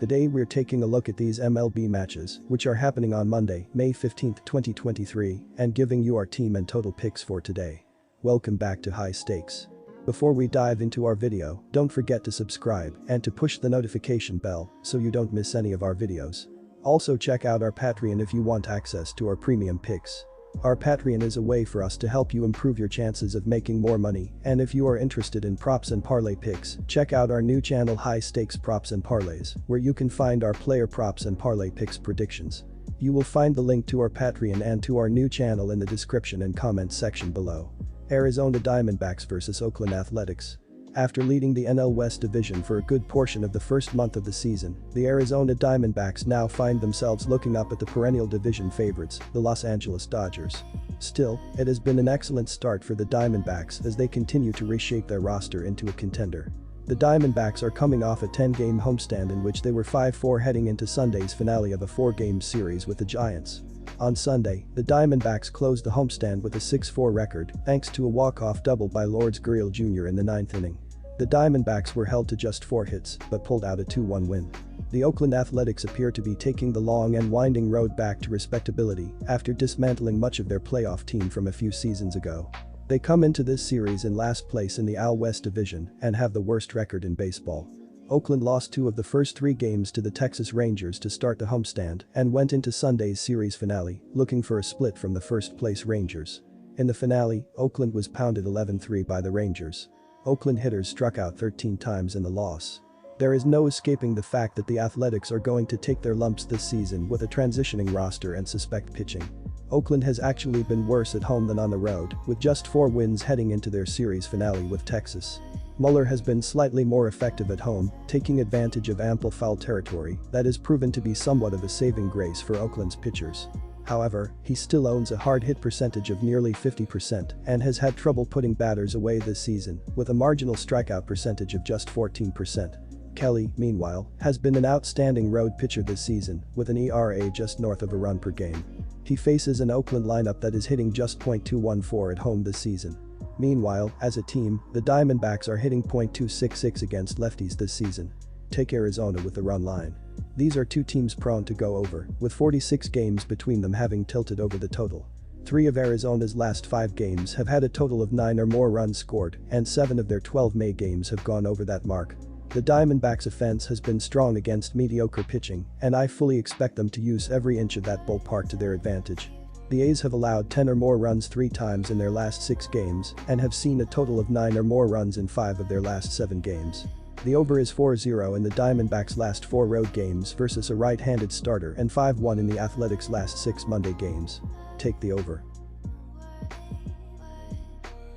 Today we're taking a look at these MLB matches, which are happening on Monday, May 15, 2023, and giving you our team and total picks for today. Welcome back to High Stakes. Before we dive into our video, don't forget to subscribe and to push the notification bell so you don't miss any of our videos. Also check out our Patreon if you want access to our premium picks. Our Patreon is a way for us to help you improve your chances of making more money, and if you are interested in props and parlay picks, check out our new channel High Stakes Props and Parlays, where you can find our player props and parlay picks predictions. You will find the link to our Patreon and to our new channel in the description and comments section below. Arizona Diamondbacks vs Oakland Athletics. After leading the NL West division for a good portion of the first month of the season, the Arizona Diamondbacks now find themselves looking up at the perennial division favorites, the Los Angeles Dodgers. Still, it has been an excellent start for the Diamondbacks as they continue to reshape their roster into a contender. The Diamondbacks are coming off a 10-game homestand in which they were 5-4 heading into Sunday's finale of a 4-game series with the Giants. On Sunday, the Diamondbacks closed the homestand with a 6-4 record thanks to a walk-off double by Lourdes Gurriel Jr. in the 9th inning. The Diamondbacks were held to just 4 hits but pulled out a 2-1 win. The Oakland Athletics appear to be taking the long and winding road back to respectability after dismantling much of their playoff team from a few seasons ago. They come into this series in last place in the AL West division and have the worst record in baseball. Oakland lost 2 of the first 3 games to the Texas Rangers to start the homestand and went into Sunday's series finale looking for a split from the first-place Rangers. In the finale, Oakland was pounded 11-3 by the Rangers. Oakland hitters struck out 13 times in the loss. There is no escaping the fact that the Athletics are going to take their lumps this season with a transitioning roster and suspect pitching. Oakland has actually been worse at home than on the road, with just 4 wins heading into their series finale with Texas. Muller has been slightly more effective at home, taking advantage of ample foul territory that has proven to be somewhat of a saving grace for Oakland's pitchers. However, he still owns a hard hit percentage of nearly 50% and has had trouble putting batters away this season, with a marginal strikeout percentage of just 14%. Kelly, meanwhile, has been an outstanding road pitcher this season, with an ERA just north of a run per game. He faces an Oakland lineup that is hitting just .214 at home this season. Meanwhile, as a team, the Diamondbacks are hitting .266 against lefties this season. Take Arizona with the run line. These are 2 teams prone to go over, with 46 games between them having tilted over the total. 3 of Arizona's last 5 games have had a total of 9 or more runs scored, and 7 of their 12 May games have gone over that mark. The Diamondbacks' offense has been strong against mediocre pitching, and I fully expect them to use every inch of that ballpark to their advantage. The A's have allowed 10 or more runs 3 times in their last 6 games and have seen a total of 9 or more runs in 5 of their last 7 games. The over is 4-0 in the Diamondbacks' last 4 road games versus a right-handed starter and 5-1 in the Athletics' last 6 Monday games. Take the over.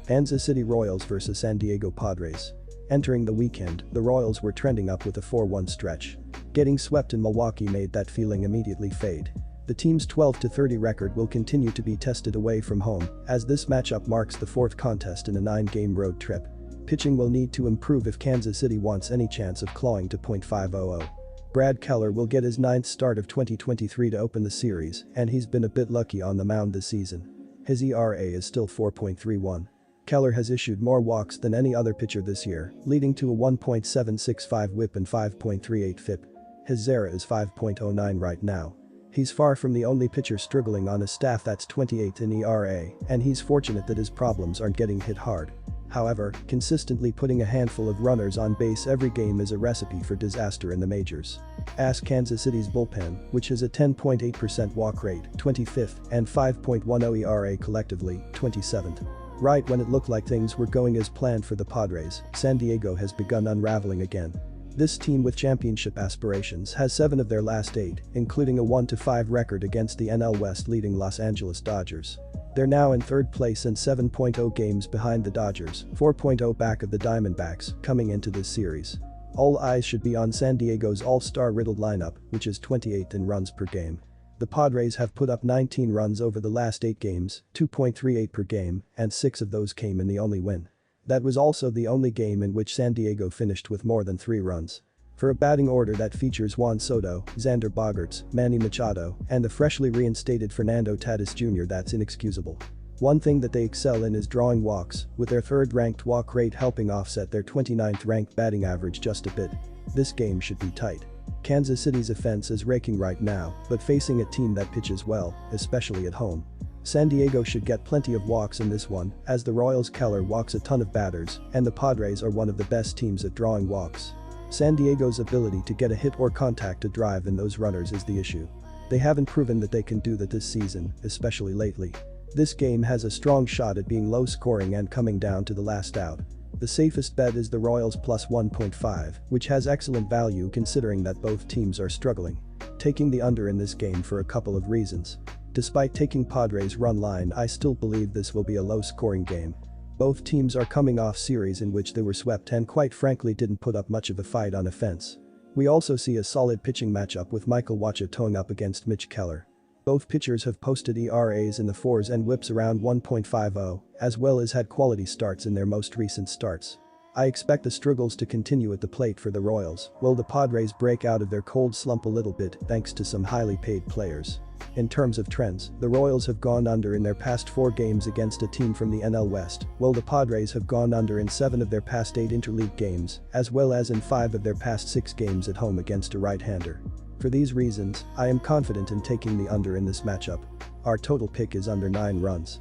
Kansas City Royals vs San Diego Padres. Entering the weekend, the Royals were trending up with a 4-1 stretch. Getting swept in Milwaukee made that feeling immediately fade. The team's 12-30 record will continue to be tested away from home, as this matchup marks the 4th contest in a 9-game road trip. Pitching will need to improve if Kansas City wants any chance of clawing to .500. Brad Keller will get his 9th start of 2023 to open the series, and he's been a bit lucky on the mound this season. His ERA is still 4.31. Keller has issued more walks than any other pitcher this year, leading to a 1.765 whip and 5.38 FIP. His ERA is 5.09 right now. He's far from the only pitcher struggling on a staff that's 28th in ERA, and he's fortunate that his problems aren't getting hit hard. However, consistently putting a handful of runners on base every game is a recipe for disaster in the majors. Ask Kansas City's bullpen, which has a 10.8% walk rate, 25th, and 5.10 ERA collectively, 27th. Right when it looked like things were going as planned for the Padres, San Diego has begun unraveling again. This team with championship aspirations has 7 of their last 8, including a 1-5 record against the NL West leading Los Angeles Dodgers. They're now in 3rd place and 7.0 games behind the Dodgers, 4.0 back of the Diamondbacks, coming into this series. All eyes should be on San Diego's all-star riddled lineup, which is 28th in runs per game. The Padres have put up 19 runs over the last 8 games, 2.38 per game, and 6 of those came in the only win. That was also the only game in which San Diego finished with more than 3 runs. For a batting order that features Juan Soto, Xander Bogaerts, Manny Machado, and the freshly reinstated Fernando Tatis Jr., that's inexcusable. One thing that they excel in is drawing walks, with their 3rd-ranked walk rate helping offset their 29th-ranked batting average just a bit. This game should be tight. Kansas City's offense is raking right now, but facing a team that pitches well, especially at home. San Diego should get plenty of walks in this one, as the Royals' Keller walks a ton of batters, and the Padres are one of the best teams at drawing walks. San Diego's ability to get a hit or contact a drive in those runners is the issue. They haven't proven that they can do that this season, especially lately. This game has a strong shot at being low scoring and coming down to the last out. The safest bet is the Royals plus 1.5, which has excellent value considering that both teams are struggling. Taking the under in this game for a couple of reasons. Despite taking Padres' run line, I still believe this will be a low-scoring game. Both teams are coming off series in which they were swept and quite frankly didn't put up much of a fight on offense. We also see a solid pitching matchup with Michael Wacha toeing up against Mitch Keller. Both pitchers have posted ERAs in the 4s and whips around 1.50, as well as had quality starts in their most recent starts. I expect the struggles to continue at the plate for the Royals, while the Padres break out of their cold slump a little bit thanks to some highly paid players. In terms of trends, the Royals have gone under in their past 4 games against a team from the NL West, while the Padres have gone under in 7 of their past 8 interleague games, as well as in 5 of their past 6 games at home against a right-hander. For these reasons, I am confident in taking the under in this matchup. Our total pick is under 9 runs.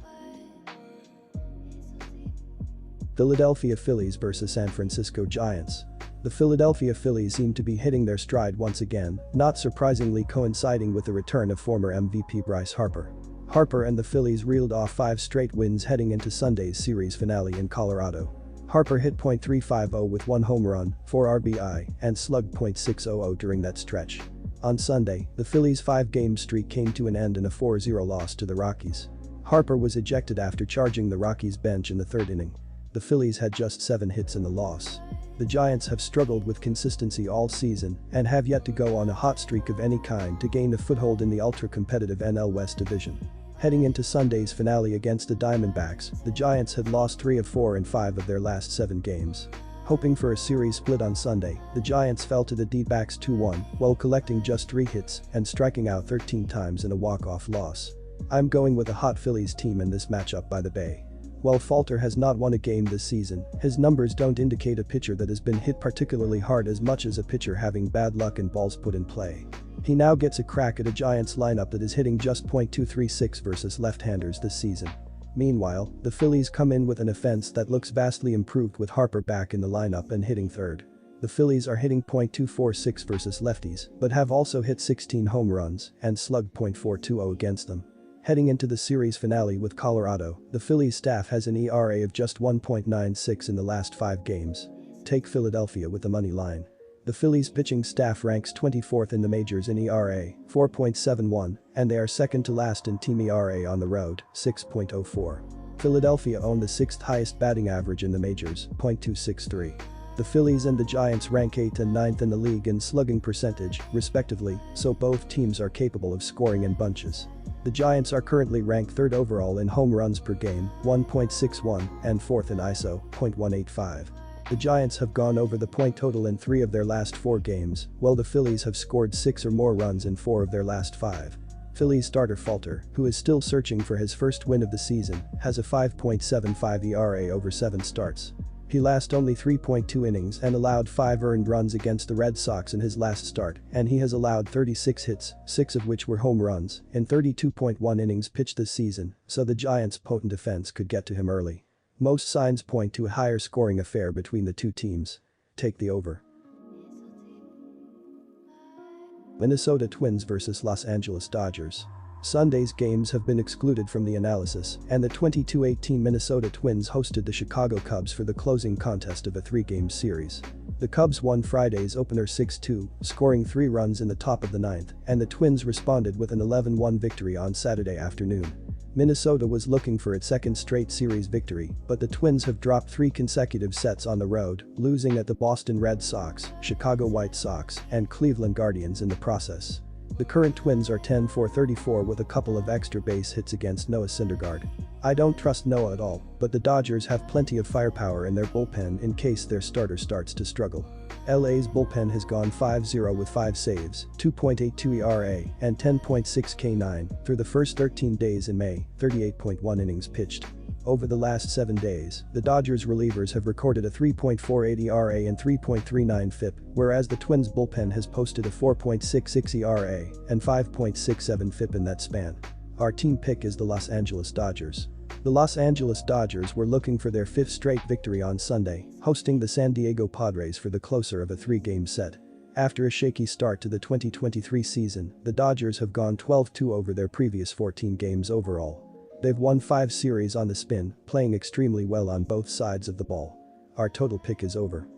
Philadelphia Phillies vs San Francisco Giants. The Philadelphia Phillies seem to be hitting their stride once again, not surprisingly coinciding with the return of former MVP Bryce Harper. Harper and the Phillies reeled off 5 straight wins heading into Sunday's series finale in Colorado. Harper hit .350 with 1 home run, 4 RBI, and slugged .600 during that stretch. On Sunday, the Phillies' 5-game streak came to an end in a 4-0 loss to the Rockies. Harper was ejected after charging the Rockies' bench in the 3rd inning. The Phillies had just 7 hits in the loss. The Giants have struggled with consistency all season and have yet to go on a hot streak of any kind to gain a foothold in the ultra-competitive NL West division. Heading into Sunday's finale against the Diamondbacks, the Giants had lost 3 of 4 in 5 of their last 7 games. Hoping for a series split on Sunday, the Giants fell to the D-backs 2-1 while collecting just 3 hits and striking out 13 times in a walk-off loss. I'm going with a hot Phillies team in this matchup by the Bay. While Falter has not won a game this season, his numbers don't indicate a pitcher that has been hit particularly hard as much as a pitcher having bad luck and balls put in play. He now gets a crack at a Giants lineup that is hitting just .236 versus left-handers this season. Meanwhile, the Phillies come in with an offense that looks vastly improved with Harper back in the lineup and hitting 3rd. The Phillies are hitting .246 versus lefties, but have also hit 16 home runs and slugged .420 against them. Heading into the series finale with Colorado, the Phillies staff has an ERA of just 1.96 in the last 5 games. Take Philadelphia with the money line. The Phillies pitching staff ranks 24th in the majors in ERA, 4.71, and they are second to last in team ERA on the road, 6.04. Philadelphia own the 6th highest batting average in the majors, .263. The Phillies and the Giants rank 8th and 9th in the league in slugging percentage, respectively, so both teams are capable of scoring in bunches. The Giants are currently ranked 3rd overall in home runs per game, 1.61, and 4th in ISO, .185. The Giants have gone over the point total in 3 of their last 4 games, while the Phillies have scored 6 or more runs in 4 of their last 5. Phillies starter Falter, who is still searching for his first win of the season, has a 5.75 ERA over 7 starts. He lasted only 3.2 innings and allowed 5 earned runs against the Red Sox in his last start, and he has allowed 36 hits, 6 of which were home runs, in 32.1 innings pitched this season, so the Giants' potent defense could get to him early. Most signs point to a higher scoring affair between the 2 teams. Take the over. Minnesota Twins vs Los Angeles Dodgers. Sunday's games have been excluded from the analysis, and the 22-18 Minnesota Twins hosted the Chicago Cubs for the closing contest of a 3-game series. The Cubs won Friday's opener 6-2, scoring 3 runs in the top of the 9th, and the Twins responded with an 11-1 victory on Saturday afternoon. Minnesota was looking for its 2nd straight series victory, but the Twins have dropped 3 consecutive sets on the road, losing at the Boston Red Sox, Chicago White Sox, and Cleveland Guardians in the process. The current Twins are 10-for-34 with a couple of extra base hits against Noah Syndergaard. I don't trust Noah at all, but the Dodgers have plenty of firepower in their bullpen in case their starter starts to struggle. LA's bullpen has gone 5-0 with 5 saves, 2.82 ERA, and 10.6 K9 through the first 13 days in May, 38.1 innings pitched. Over the last 7 days, the Dodgers relievers have recorded a 3.48 ERA and 3.39 FIP, whereas the Twins bullpen has posted a 4.66 ERA and 5.67 FIP in that span. Our team pick is the Los Angeles Dodgers. The Los Angeles Dodgers were looking for their 5th straight victory on Sunday, hosting the San Diego Padres for the closer of a 3-game set. After a shaky start to the 2023 season, the Dodgers have gone 12-2 over their previous 14 games overall. They've won 5 series on the spin, playing extremely well on both sides of the ball. Our total pick is over.